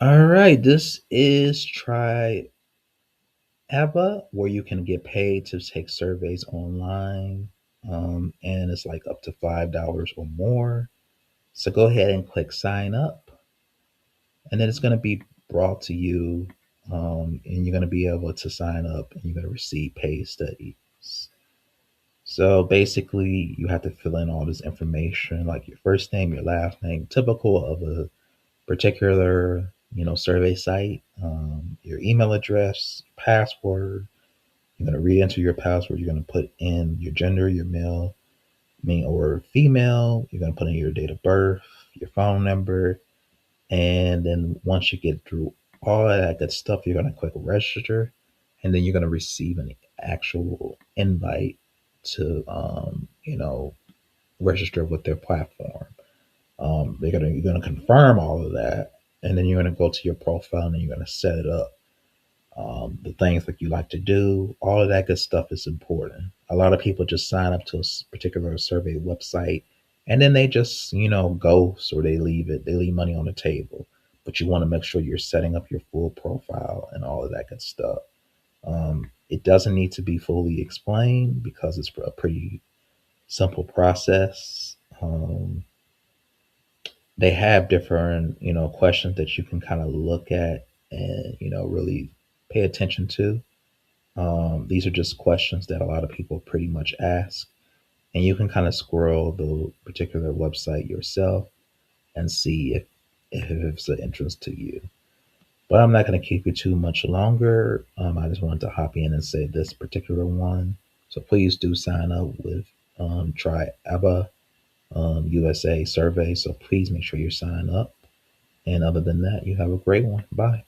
All right, this is Triaba, where you can get paid to take surveys online, and it's like up to $5 or more. So go ahead and click sign up, and then it's going to be brought to you, and you're going to be able to sign up, and you're going to receive paid studies. So basically, you have to fill in all this information, like your first name, your last name, typical of a particular survey site, your email address, password. You're going to re-enter your password. You're going to put in your gender, your male, mean or female. You're going to put in your date of birth, your phone number, and then once you get through all of that good stuff, you're going to click register, and then you're going to receive an actual invite to register with their platform. You're gonna confirm all of that, and then you're gonna go to your profile and then you're gonna set it up. The things that you like to do, all of that good stuff is important. A lot of people just sign up to a particular survey website, and then they just ghost or they leave it. They leave money on the table. But you want to make sure you're setting up your full profile and all of that good stuff. It doesn't need to be fully explained because it's a pretty simple process. They have different questions that you can kind of look at and really pay attention to. These are just questions that a lot of people pretty much ask, and you can kind of scroll the particular website yourself and see if it's of interest to you. But I'm not going to keep you too much longer. I just wanted to hop in and say this particular one. So please do sign up with Triaba USA survey. So please make sure you sign up. And other than that, you have a great one. Bye.